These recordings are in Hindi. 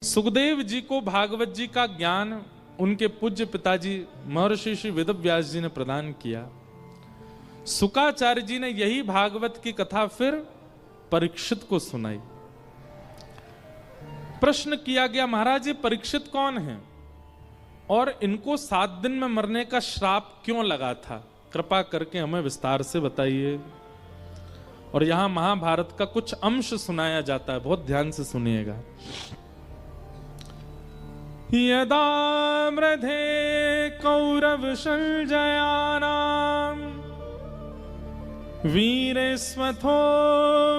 सुखदेव जी को भागवत जी का ज्ञान उनके पूज्य पिताजी महर्षि श्री वेदव्यास जी ने प्रदान किया। शुकाचार्य जी ने यही भागवत की कथा फिर परीक्षित को सुनाई। प्रश्न किया गया, महाराज ये परीक्षित कौन है और इनको 7 दिन में मरने का श्राप क्यों लगा था? कृपा करके हमें विस्तार से बताइए। और यहां महाभारत का कुछ अंश सुनाया जाता है, बहुत ध्यान से सुनिएगा। यदा मृधे कौरव संजयानाम वीरेस्वथो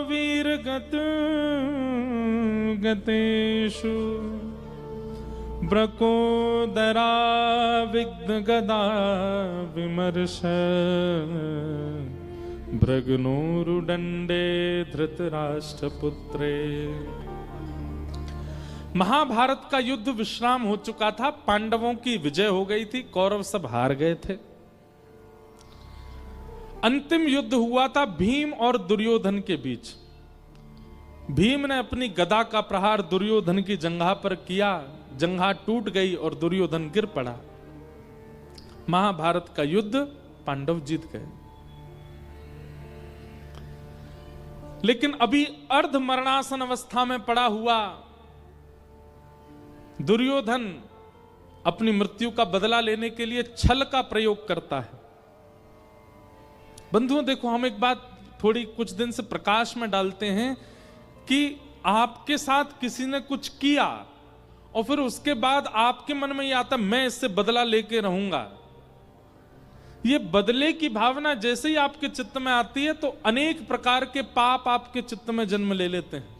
वीरगतेषु ब्रकोदरा विघ्न गदा विमर्श भृगनोरुदंडे धृतराष्ट्रपुत्रे। महाभारत का युद्ध विश्राम हो चुका था, पांडवों की विजय हो गई थी, कौरव सब हार गए थे। अंतिम युद्ध हुआ था भीम और दुर्योधन के बीच। भीम ने अपनी गदा का प्रहार दुर्योधन की जंघा पर किया, जंघा टूट गई और दुर्योधन गिर पड़ा। महाभारत का युद्ध पांडव जीत गए। लेकिन अभी अर्ध मरणासन अवस्था में पड़ा हुआ दुर्योधन अपनी मृत्यु का बदला लेने के लिए छल का प्रयोग करता है। बंधुओं देखो, हम एक बात थोड़ी कुछ दिन से प्रकाश में डालते हैं कि आपके साथ किसी ने कुछ किया और फिर उसके बाद आपके मन में यह आता मैं इससे बदला लेके रहूंगा। ये बदले की भावना जैसे ही आपके चित्त में आती है तो अनेक प्रकार के पाप आपके चित्त में जन्म ले लेते हैं।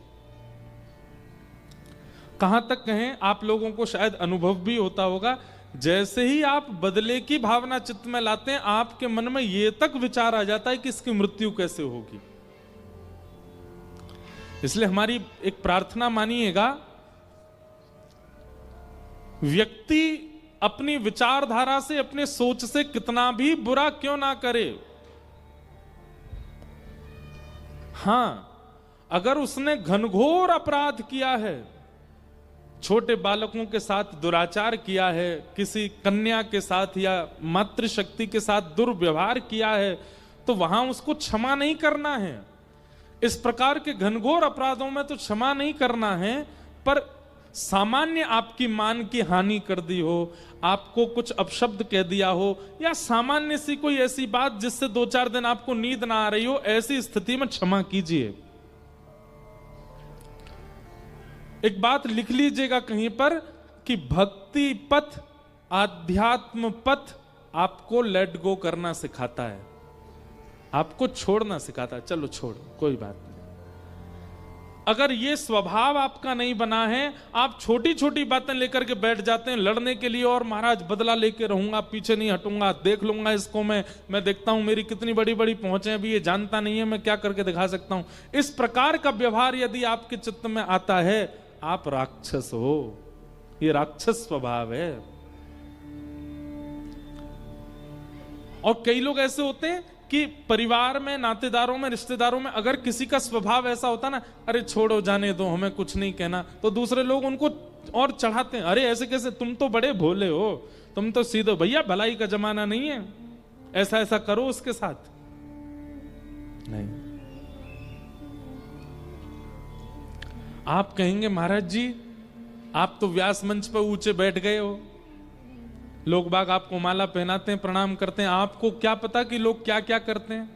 कहां तक कहें, आप लोगों को शायद अनुभव भी होता होगा, जैसे ही आप बदले की भावना चित्त में लाते हैं आपके मन में यह तक विचार आ जाता है कि इसकी मृत्यु कैसे होगी। इसलिए हमारी एक प्रार्थना मानिएगा, व्यक्ति अपनी विचारधारा से, अपने सोच से कितना भी बुरा क्यों ना करे, हां अगर उसने घनघोर अपराध किया है, छोटे बालकों के साथ दुराचार किया है, किसी कन्या के साथ या मातृशक्ति के साथ दुर्व्यवहार किया है, तो वहां उसको क्षमा नहीं करना है। इस प्रकार के घनघोर अपराधों में तो क्षमा नहीं करना है, पर सामान्य आपकी मान की हानि कर दी हो, आपको कुछ अपशब्द कह दिया हो, या सामान्य सी कोई ऐसी बात जिससे 2-4 दिन आपको नींद ना आ रही हो, ऐसी स्थिति में क्षमा कीजिए। एक बात लिख लीजिएगा कहीं पर कि भक्ति पथ, आध्यात्म पथ आपको लेट गो करना सिखाता है, आपको छोड़ना सिखाता है। चलो छोड़, कोई बात नहीं। अगर ये स्वभाव आपका नहीं बना है, आप छोटी छोटी बातें लेकर के बैठ जाते हैं लड़ने के लिए, और महाराज बदला लेके रहूंगा, पीछे नहीं हटूंगा, देख लूंगा इसको, मैं देखता हूं मेरी कितनी बड़ी बड़ी पहुंचे, अभी ये जानता नहीं है, मैं क्या करके दिखा सकता हूं। इस प्रकार का व्यवहार यदि आपके चित्त में आता है, आप राक्षस हो। ये राक्षस स्वभाव है। और कई लोग ऐसे होते हैं कि परिवार में, नातेदारों में, रिश्तेदारों में अगर किसी का स्वभाव ऐसा होता ना, अरे छोड़ो जाने दो, हमें कुछ नहीं कहना, तो दूसरे लोग उनको और चढ़ाते हैं, अरे ऐसे कैसे, तुम तो बड़े भोले हो, तुम तो सीधे, भैया भलाई का जमाना नहीं है, ऐसा ऐसा करो उसके साथ। नहीं, आप कहेंगे महाराज जी आप तो व्यास मंच पर ऊंचे बैठ गए हो, लोग बाग आपको माला पहनाते हैं, प्रणाम करते हैं, आपको क्या पता कि लोग क्या क्या करते हैं।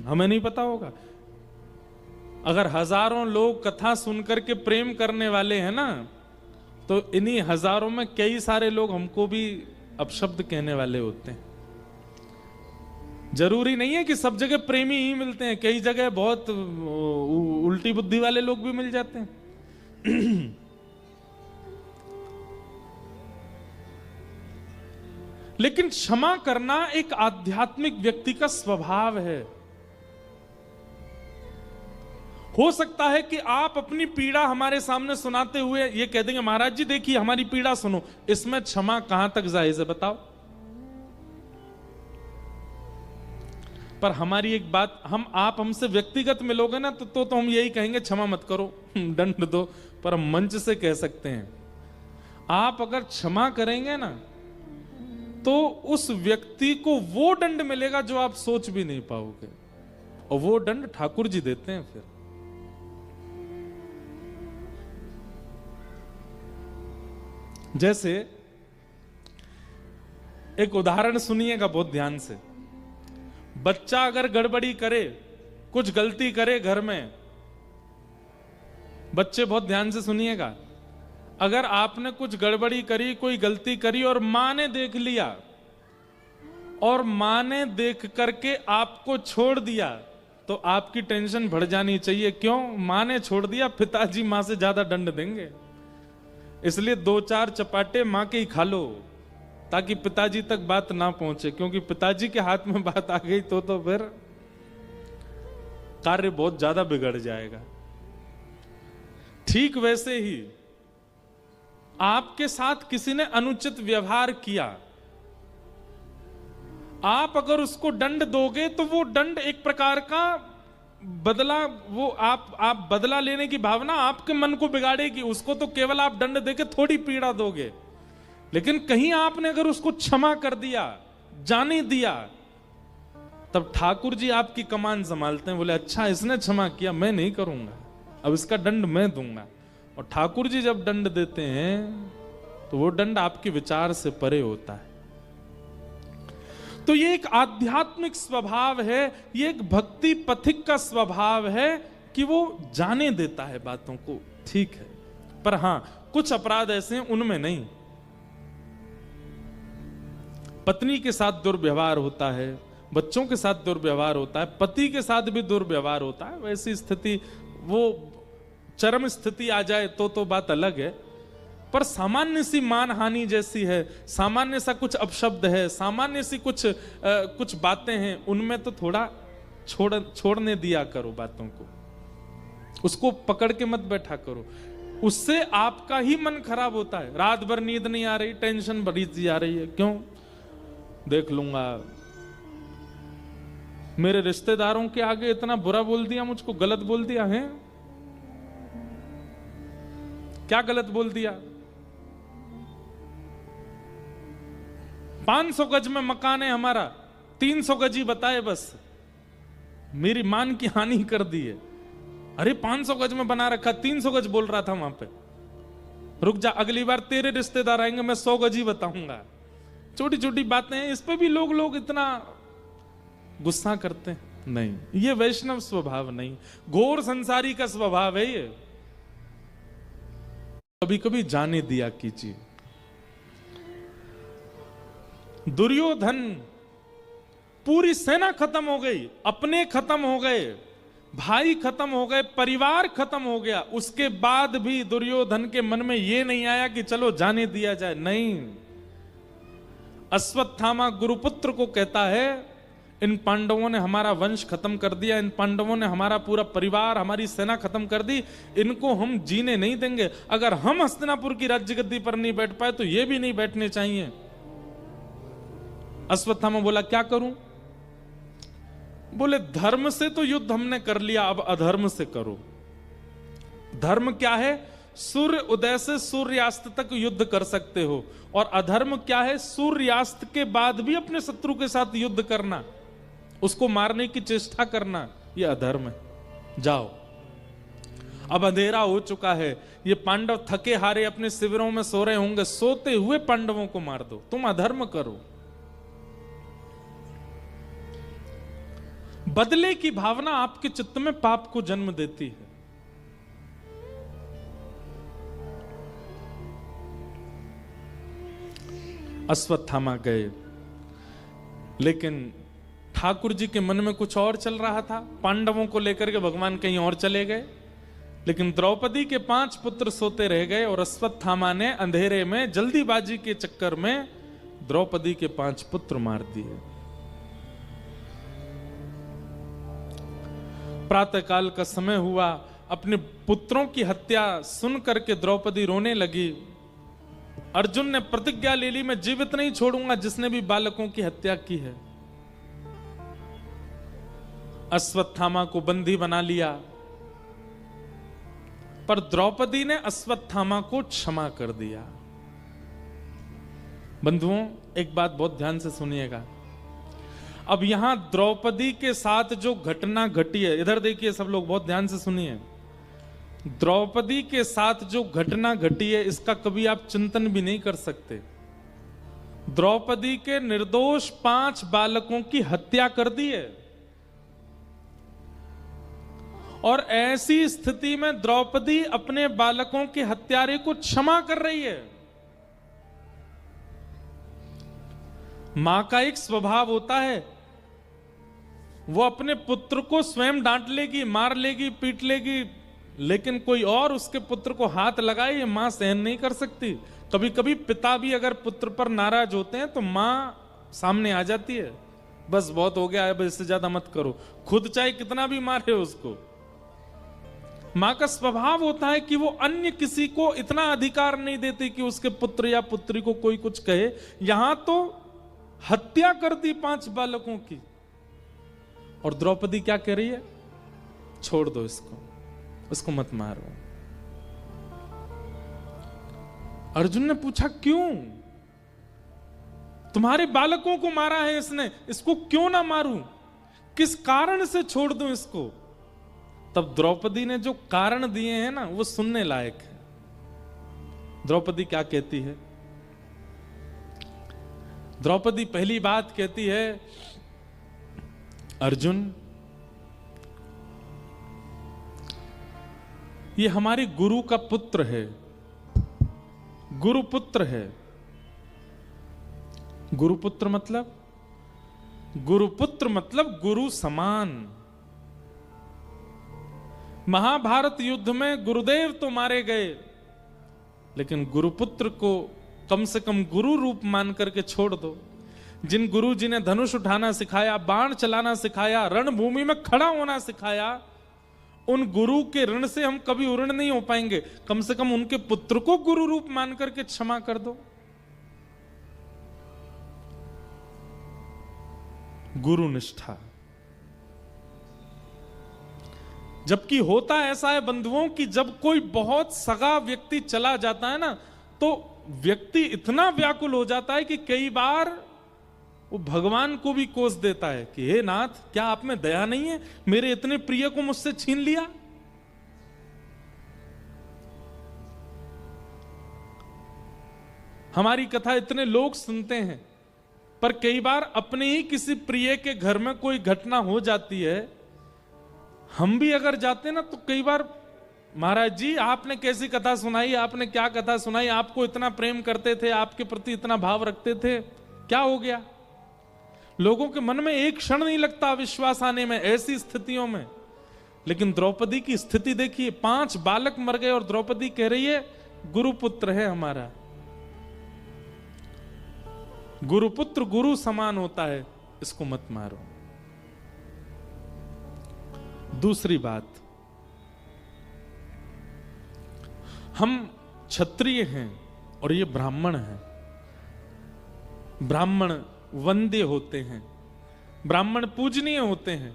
हमें नहीं पता होगा। अगर हजारों लोग कथा सुनकर के प्रेम करने वाले हैं ना, तो इन्हीं हजारों में कई सारे लोग हमको भी अपशब्द कहने वाले होते हैं। जरूरी नहीं है कि सब जगह प्रेमी ही मिलते हैं, कई जगह बहुत उल्टी बुद्धि वाले लोग भी मिल जाते हैं। लेकिन क्षमा करना एक आध्यात्मिक व्यक्ति का स्वभाव है। हो सकता है कि आप अपनी पीड़ा हमारे सामने सुनाते हुए ये कह देंगे, महाराज जी देखिए हमारी पीड़ा सुनो, इसमें क्षमा कहां तक जायज है बताओ। पर हमारी एक बात, आप हमसे व्यक्तिगत मिलोगे ना तो हम यही कहेंगे क्षमा मत करो, दंड दो, पर हम मंच से कह सकते हैं। आप अगर क्षमा करेंगे ना तो उस व्यक्ति को वो दंड मिलेगा जो आप सोच भी नहीं पाओगे, और वो दंड ठाकुर जी देते हैं। फिर जैसे एक उदाहरण सुनिएगा बहुत ध्यान से। बच्चा अगर गड़बड़ी करे, कुछ गलती करे घर में, बच्चे बहुत ध्यान से सुनिएगा, अगर आपने कुछ गड़बड़ी करी, कोई गलती करी और मां ने देख लिया और मां ने देख करके आपको छोड़ दिया, तो आपकी टेंशन बढ़ जानी चाहिए। क्यों? मां ने छोड़ दिया, पिताजी मां से ज्यादा दंड देंगे। इसलिए 2-4 चपाटे मां के ही खा लो ताकि पिताजी तक बात ना पहुंचे, क्योंकि पिताजी के हाथ में बात आ गई तो फिर कार्य बहुत ज्यादा बिगड़ जाएगा। ठीक वैसे ही आपके साथ किसी ने अनुचित व्यवहार किया, आप अगर उसको दंड दोगे तो वो दंड एक प्रकार का बदला, वो आप बदला लेने की भावना आपके मन को बिगाड़ेगी। उसको तो केवल आप दंड देके थोड़ी पीड़ा दोगे, लेकिन कहीं आपने अगर उसको क्षमा कर दिया, जाने दिया, तब ठाकुर जी आपकी कमान संभालते हैं। बोले अच्छा इसने क्षमा किया, मैं नहीं करूंगा, अब इसका दंड मैं दूंगा। और ठाकुर जी जब दंड देते हैं तो वो दंड आपके विचार से परे होता है। तो ये एक आध्यात्मिक स्वभाव है, ये एक भक्ति पथिक का स्वभाव है कि वो जाने देता है बातों को, ठीक है। पर हां, कुछ अपराध ऐसे हैं उनमें नहीं। पत्नी के साथ दुर्व्यवहार होता है, बच्चों के साथ दुर्व्यवहार होता है, पति के साथ भी दुर्व्यवहार होता है। वैसी स्थिति, वो चरम स्थिति आ जाए तो बात अलग है। पर सामान्य सी मानहानि जैसी है, सामान्य सा कुछ अपशब्द है, सामान्य सी कुछ बातें हैं, उनमें तो थोड़ा छोड़ने दिया करो बातों को, उसको पकड़ के मत बैठा करो। उससे आपका ही मन खराब होता है। रात भर नींद नहीं आ रही, टेंशन बढ़ी जा रही है, क्यों? देख लूंगा, मेरे रिश्तेदारों के आगे इतना बुरा बोल दिया, मुझको गलत बोल दिया है। क्या गलत बोल दिया? 500 गज में मकान है हमारा, 300 गज ही बताए, बस मेरी मान की हानि कर दी है। अरे 500 गज में बना रखा, 300 गज बोल रहा था वहां पे। रुक जा, अगली बार तेरे रिश्तेदार आएंगे, मैं 100 गज ही बताऊंगा। छोटी छोटी बातें हैं, इस पे भी लोग इतना गुस्सा करते हैं। नहीं, ये वैष्णव स्वभाव नहीं, घोर संसारी का स्वभाव है ये। कभी कभी जाने दिया कीजिए। दुर्योधन, पूरी सेना खत्म हो गई, अपने खत्म हो गए, भाई खत्म हो गए, परिवार खत्म हो गया, उसके बाद भी दुर्योधन के मन में यह नहीं आया कि चलो जाने दिया जाए। नहीं, अश्वत्थामा गुरुपुत्र को कहता है, इन पांडवों ने हमारा वंश खत्म कर दिया, इन पांडवों ने हमारा पूरा परिवार, हमारी सेना खत्म कर दी, इनको हम जीने नहीं देंगे। अगर हम हस्तिनापुर की राज्य गद्दी पर नहीं बैठ पाए तो ये भी नहीं बैठने चाहिए। अश्वत्थामा बोला क्या करूं? बोले धर्म से तो युद्ध हमने कर लिया, अब अधर्म से करो। धर्म क्या है? सूर्य उदय से सूर्यास्त तक युद्ध कर सकते हो, और अधर्म क्या है? सूर्यास्त के बाद भी अपने शत्रु के साथ युद्ध करना, उसको मारने की चेष्टा करना, यह अधर्म है। जाओ, अब अंधेरा हो चुका है, ये पांडव थके हारे अपने शिविरों में सो रहे होंगे, सोते हुए पांडवों को मार दो, तुम अधर्म करो। बदले की भावना आपके चित्त में पाप को जन्म देती है। अश्वत्थामा गए, लेकिन ठाकुर जी के मन में कुछ और चल रहा था। पांडवों को लेकर के भगवान कहीं और चले गए, लेकिन द्रौपदी के 5 पुत्र सोते रह गए, और अश्वत्थामा ने अंधेरे में जल्दीबाजी के चक्कर में द्रौपदी के 5 पुत्र मार दिए। प्रातःकाल का समय हुआ, अपने पुत्रों की हत्या सुन करके द्रौपदी रोने लगी। अर्जुन ने प्रतिज्ञा ले ली, मैं जीवित नहीं छोड़ूंगा जिसने भी बालकों की हत्या की है। अश्वत्थामा को बंदी बना लिया, पर द्रौपदी ने अश्वत्थामा को क्षमा कर दिया। बंधुओं, एक बात बहुत ध्यान से सुनिएगा। अब यहां द्रौपदी के साथ जो घटना घटी है, इधर देखिए सब लोग, बहुत ध्यान से सुनिए। द्रौपदी के साथ जो घटना घटी है, इसका कभी आप चिंतन भी नहीं कर सकते। द्रौपदी के निर्दोष 5 बालकों की हत्या कर दी है, और ऐसी स्थिति में द्रौपदी अपने बालकों के हत्यारे को क्षमा कर रही है। मां का एक स्वभाव होता है, वो अपने पुत्र को स्वयं डांट लेगी, मार लेगी, पीट लेगी, लेकिन कोई और उसके पुत्र को हाथ लगाए, ये मां सहन नहीं कर सकती। कभी कभी पिता भी अगर पुत्र पर नाराज होते हैं तो मां सामने आ जाती है, बस बहुत हो गया है, बस इससे ज्यादा मत करो, खुद चाहे कितना भी मारे उसको। मां का स्वभाव होता है कि वो अन्य किसी को इतना अधिकार नहीं देती कि उसके पुत्र या पुत्री को कोई कुछ कहे। यहां तो हत्या कर दी 5 बालकों की, और द्रौपदी क्या कह रही है? छोड़ दो इसको मत मारो। अर्जुन ने पूछा, क्यों? तुम्हारे बालकों को मारा है इसने, इसको क्यों ना मारूं? किस कारण से छोड़ दूं इसको? तब द्रौपदी ने जो कारण दिए हैं ना, वो सुनने लायक है। द्रौपदी क्या कहती है? द्रौपदी पहली बात कहती है, अर्जुन, ये हमारे गुरु का पुत्र है, गुरुपुत्र है। गुरुपुत्र मतलब? गुरुपुत्र मतलब गुरु समान। महाभारत युद्ध में गुरुदेव तो मारे गए, लेकिन गुरुपुत्र को कम से कम गुरु रूप मान करके छोड़ दो। जिन गुरु जी ने धनुष उठाना सिखाया, बाण चलाना सिखाया, रणभूमि में खड़ा होना सिखाया, उन गुरु के ऋण से हम कभी उऋण नहीं हो पाएंगे। कम से कम उनके पुत्र को गुरु रूप मान करके क्षमा कर दो। गुरु निष्ठा। जबकि होता ऐसा है बंधुओं कि जब कोई बहुत सगा व्यक्ति चला जाता है ना, तो व्यक्ति इतना व्याकुल हो जाता है कि कई बार वो भगवान को भी कोस देता है कि हे नाथ, क्या आप में दया नहीं है? मेरे इतने प्रिय को मुझसे छीन लिया। हमारी कथा इतने लोग सुनते हैं, पर कई बार अपने ही किसी प्रिय के घर में कोई घटना हो जाती है, हम भी अगर जाते ना तो कई बार, महाराज जी आपने कैसी कथा सुनाई, आपने क्या कथा सुनाई, आपको इतना प्रेम करते थे, आपके प्रति इतना भाव रखते थे, क्या हो गया? लोगों के मन में एक क्षण नहीं लगता विश्वास आने में ऐसी स्थितियों में। लेकिन द्रौपदी की स्थिति देखिए, 5 बालक मर गए और द्रौपदी कह रही है गुरुपुत्र है हमारा। गुरुपुत्र गुरु समान होता है, इसको मत मारो। दूसरी बात, हम क्षत्रिय हैं और ये ब्राह्मण हैं। ब्राह्मण वंद्य होते हैं, ब्राह्मण पूजनीय होते हैं,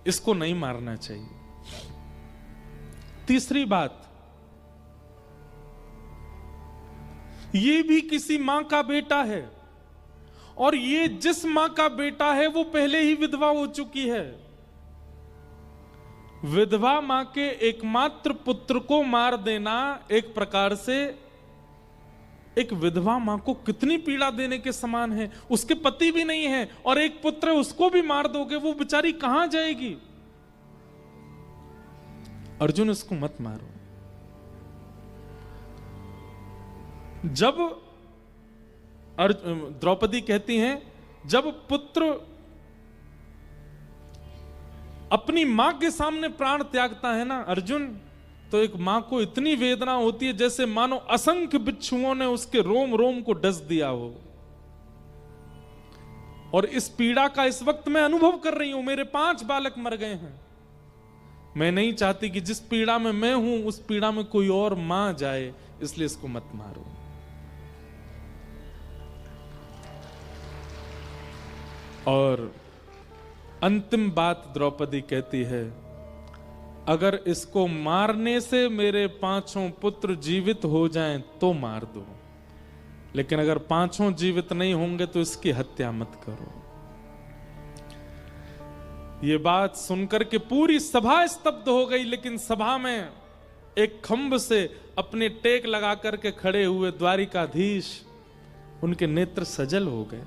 इसको नहीं मारना चाहिए। तीसरी बात, ये भी किसी मां का बेटा है, और ये जिस मां का बेटा है वो पहले ही विधवा हो चुकी है। विधवा मां के एकमात्र पुत्र को मार देना एक प्रकार से एक विधवा मां को कितनी पीड़ा देने के समान है। उसके पति भी नहीं है और एक पुत्र है, उसको भी मार दोगे, वो बेचारी कहां जाएगी? अर्जुन, इसको मत मारो। जब द्रौपदी कहती हैं, जब पुत्र अपनी मां के सामने प्राण त्यागता है ना अर्जुन, तो एक मां को इतनी वेदना होती है जैसे मानो असंख्य बिच्छुओं ने उसके रोम रोम को डस दिया हो। और इस पीड़ा का इस वक्त मैं अनुभव कर रही हूं। मेरे 5 बालक मर गए हैं। मैं नहीं चाहती कि जिस पीड़ा में मैं हूं उस पीड़ा में कोई और मां जाए, इसलिए इसको मत मारो। और अंतिम बात द्रौपदी कहती है, अगर इसको मारने से मेरे 5 पुत्र जीवित हो जाएं तो मार दो, लेकिन अगर 5 जीवित नहीं होंगे तो इसकी हत्या मत करो। ये बात सुनकर के पूरी सभा स्तब्ध हो गई, लेकिन सभा में एक खंभ से अपने टेक लगा करके खड़े हुए द्वारिकाधीश, उनके नेत्र सजल हो गए,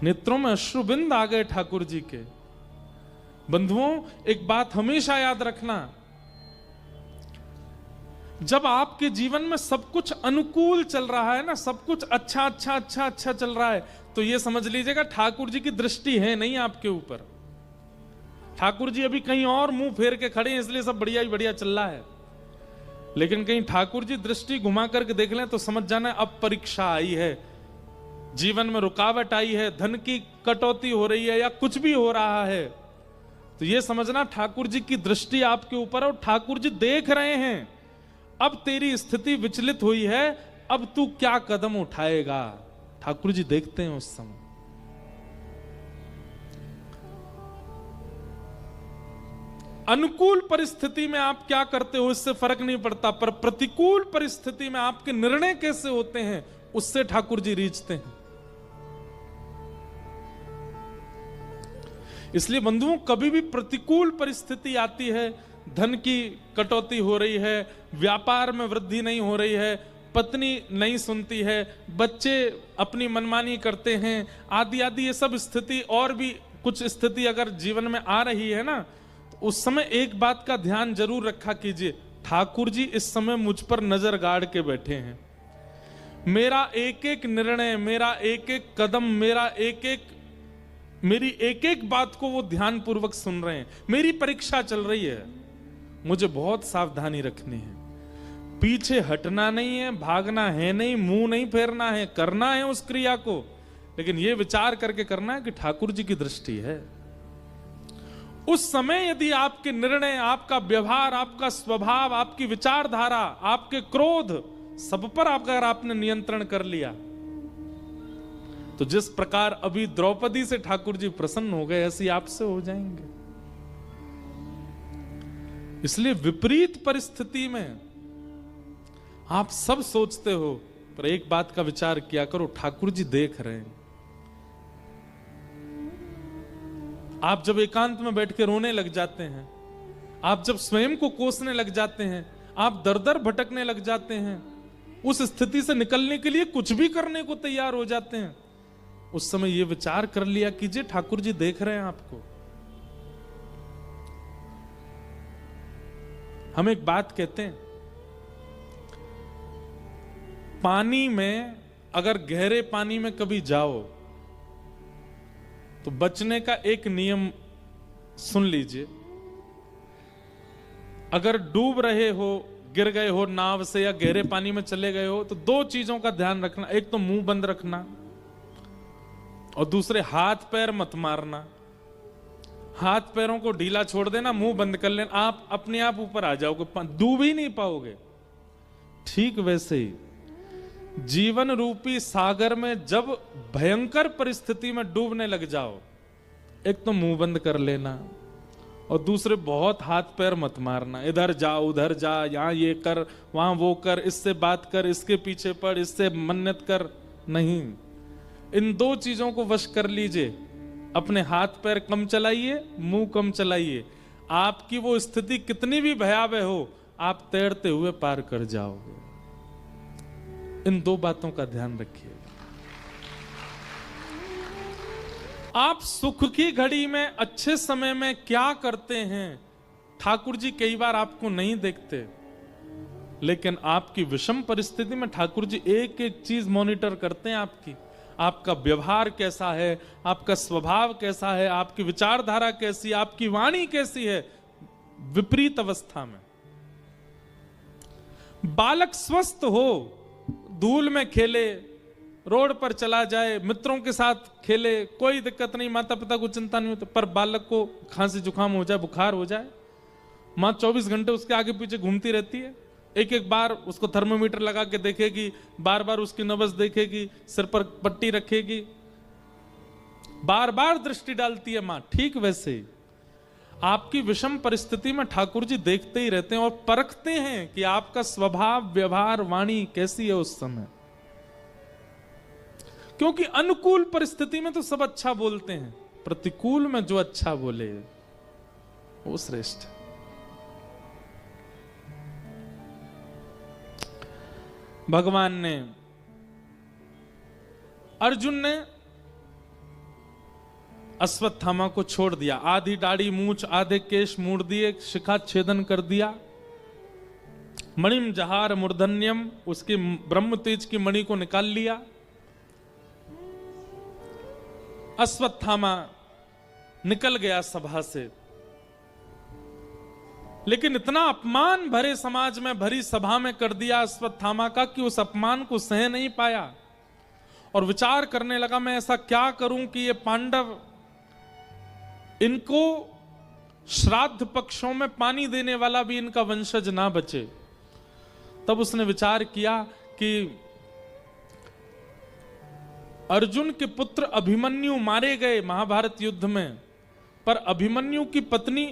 नेत्रों में अश्रुबिंद आ गए ठाकुर जी के। बंधुओं, एक बात हमेशा याद रखना, जब आपके जीवन में सब कुछ अनुकूल चल रहा है ना, सब कुछ अच्छा अच्छा अच्छा अच्छा चल रहा है, तो यह समझ लीजिएगा ठाकुर जी की दृष्टि है नहीं आपके ऊपर। ठाकुर जी अभी कहीं और मुंह फेर के खड़े हैं, इसलिए सब बढ़िया ही बढ़िया चल रहा है। लेकिन कहीं ठाकुर जी दृष्टि घुमा करके देख लें तो समझ जाना अब परीक्षा आई है, जीवन में रुकावट आई है, धन की कटौती हो रही है या कुछ भी हो रहा है, तो यह समझना ठाकुर जी की दृष्टि आपके ऊपर है और ठाकुर जी देख रहे हैं अब तेरी स्थिति विचलित हुई है, अब तू क्या कदम उठाएगा। ठाकुर जी देखते हैं उस समय। अनुकूल परिस्थिति में आप क्या करते हो इससे फर्क नहीं पड़ता, पर प्रतिकूल परिस्थिति में आपके निर्णय कैसे होते हैं उससे ठाकुर जी रीझते हैं। इसलिए बंधुओं, कभी भी प्रतिकूल परिस्थिति आती है, धन की कटौती हो रही है, व्यापार में वृद्धि नहीं हो रही है, पत्नी नहीं सुनती है, बच्चे अपनी मनमानी करते हैं, आदि आदि, ये सब स्थिति और भी कुछ स्थिति अगर जीवन में आ रही है ना, तो उस समय एक बात का ध्यान जरूर रखा कीजिए, ठाकुर जी इस समय मुझ पर नजर गाड़ के बैठे हैं। मेरा एक एक निर्णय, मेरा एक एक कदम, मेरी एक एक बात को वो ध्यान पूर्वक सुन रहे हैं। मेरी परीक्षा चल रही है, मुझे बहुत सावधानी रखनी है, पीछे हटना नहीं है, भागना है नहीं, मुंह नहीं फेरना है, करना है उस क्रिया को, लेकिन यह विचार करके करना है कि ठाकुर जी की दृष्टि है। उस समय यदि आपके निर्णय, आपका व्यवहार, आपका स्वभाव, आपकी विचारधारा, आपके क्रोध, सब पर अगर आपने नियंत्रण कर लिया, तो जिस प्रकार अभी द्रौपदी से ठाकुर जी प्रसन्न हो गए, ऐसे आपसे हो जाएंगे। इसलिए विपरीत परिस्थिति में आप सब सोचते हो, पर एक बात का विचार किया करो, ठाकुर जी देख रहे हैं। आप जब एकांत में बैठ के रोने लग जाते हैं, आप जब स्वयं को कोसने लग जाते हैं, आप दर दर भटकने लग जाते हैं, उस स्थिति से निकलने के लिए कुछ भी करने को तैयार हो जाते हैं, उस समय यह विचार कर लिया कीजिए ठाकुर जी देख रहे हैं आपको। हम एक बात कहते हैं, पानी में अगर गहरे पानी में कभी जाओ तो बचने का एक नियम सुन लीजिए। अगर डूब रहे हो, गिर गए हो नाव से या गहरे पानी में चले गए हो, तो 2 चीजों का ध्यान रखना, एक तो मुंह बंद रखना और दूसरे हाथ पैर मत मारना। हाथ पैरों को ढीला छोड़ देना, मुंह बंद कर लेना, आप अपने आप ऊपर आ जाओगे, डूब ही नहीं पाओगे। ठीक वैसे ही जीवन रूपी सागर में जब भयंकर परिस्थिति में डूबने लग जाओ, एक तो मुंह बंद कर लेना और दूसरे बहुत हाथ पैर मत मारना, इधर जा उधर जा, यहां ये कर वहां वो कर, इससे बात कर, इसके पीछे पड़, इससे मन्नत कर, नहीं। इन 2 चीजों को वश कर लीजिए, अपने हाथ पैर कम चलाइए, मुंह कम चलाइए, आपकी वो स्थिति कितनी भी भयावह हो, आप तैरते हुए पार कर जाओगे। इन 2 बातों का ध्यान रखिए। आप सुख की घड़ी में, अच्छे समय में क्या करते हैं, ठाकुर जी कई बार आपको नहीं देखते, लेकिन आपकी विषम परिस्थिति में ठाकुर जी एक एक चीज मॉनिटर करते हैं आपकी। आपका व्यवहार कैसा है, आपका स्वभाव कैसा है, आपकी विचारधारा कैसी, आपकी वाणी कैसी है विपरीत अवस्था में। बालक स्वस्थ हो, धूल में खेले, रोड पर चला जाए, मित्रों के साथ खेले, कोई दिक्कत नहीं, माता पिता को चिंता नहीं होती, पर बालक को खांसी जुकाम हो जाए, बुखार हो जाए, मां 24 घंटे उसके आगे पीछे घूमती रहती है, एक एक बार उसको थर्मोमीटर लगा के देखेगी, बार बार उसकी नब्ज देखेगी, सिर पर पट्टी रखेगी, बार बार दृष्टि डालती है मां। ठीक वैसे ही आपकी विषम परिस्थिति में ठाकुर जी देखते ही रहते हैं और परखते हैं कि आपका स्वभाव, व्यवहार, वाणी कैसी है उस समय। क्योंकि अनुकूल परिस्थिति में तो सब अच्छा बोलते हैं, प्रतिकूल में जो अच्छा बोले वो श्रेष्ठ। भगवान ने, अर्जुन ने अश्वत्थामा को छोड़ दिया, आधी दाढ़ी मूंछ आधे केश मूड़ दिए, शिखा छेदन कर दिया, मणिम जहार मूर्धन्यम, उसकी ब्रह्म तेज की मणि को निकाल लिया। अश्वत्थामा निकल गया सभा से, लेकिन इतना अपमान भरे समाज में, भरी सभा में कर दिया अश्वत्थामा का कि उस अपमान को सह नहीं पाया और विचार करने लगा, मैं ऐसा क्या करूं कि ये पांडव, इनको श्राद्ध पक्षों में पानी देने वाला भी इनका वंशज ना बचे। तब उसने विचार किया कि अर्जुन के पुत्र अभिमन्यु मारे गए महाभारत युद्ध में, पर अभिमन्यु की पत्नी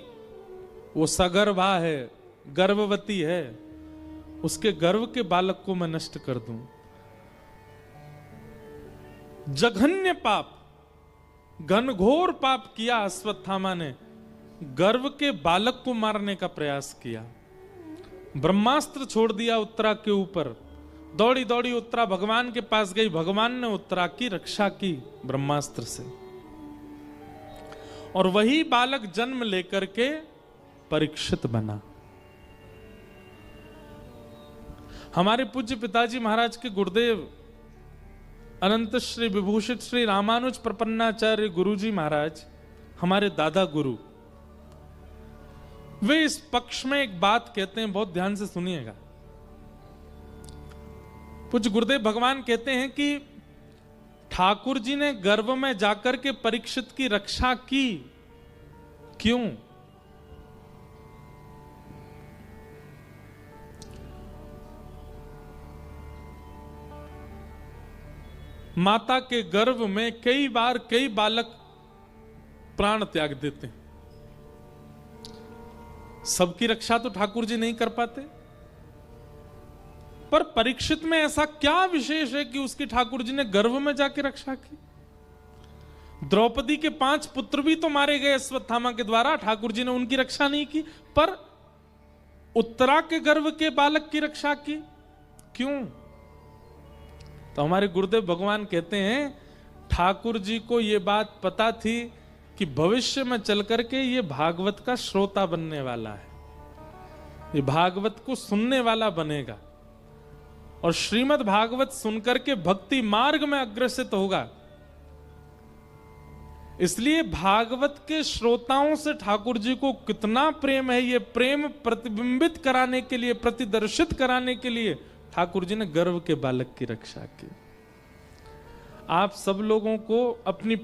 वो सगर्भा है, गर्भवती है, उसके गर्भ के बालक को मैं नष्ट कर दूं। जघन्य पाप, घनघोर पाप किया अश्वत्थामा ने, गर्भ के बालक को मारने का प्रयास किया। ब्रह्मास्त्र छोड़ दिया उत्तरा के ऊपर, दौड़ी दौड़ी उत्तरा भगवान के पास गई, भगवान ने उत्तरा की रक्षा की ब्रह्मास्त्र से, और वही बालक जन्म लेकर के परीक्षित बना। हमारे पूज्य पिताजी महाराज के गुरुदेव अनंत श्री विभूषित श्री रामानुज प्रपन्नाचार्य गुरुजी महाराज, हमारे दादा गुरु, वे इस पक्ष में एक बात कहते हैं, बहुत ध्यान से सुनिएगा। पूज्य गुरुदेव भगवान कहते हैं कि ठाकुर जी ने गर्भ में जाकर के परीक्षित की रक्षा की, क्यों? माता के गर्भ में कई बार कई बालक प्राण त्याग देते हैं, सबकी रक्षा तो ठाकुर जी नहीं कर पाते, पर परीक्षित में ऐसा क्या विशेष है कि उसकी ठाकुर जी ने गर्भ में जाके रक्षा की? द्रौपदी के 5 पुत्र भी तो मारे गए अश्वत्थामा के द्वारा, ठाकुर जी ने उनकी रक्षा नहीं की, पर उत्तरा के गर्भ के बालक की रक्षा की, क्यों? तो हमारे गुरुदेव भगवान कहते हैं ठाकुर जी को यह बात पता थी कि भविष्य में चल करके ये भागवत का श्रोता बनने वाला है, ये भागवत को सुनने वाला बनेगा और श्रीमद् भागवत सुनकर के भक्ति मार्ग में अग्रसित होगा। इसलिए भागवत के श्रोताओं से ठाकुर जी को कितना प्रेम है, ये प्रेम प्रतिबिंबित कराने के लिए, प्रतिदर्शित कराने के लिए ठाकुर जी ने गर्भ के बालक की रक्षा की। आप सब लोगों को अपनी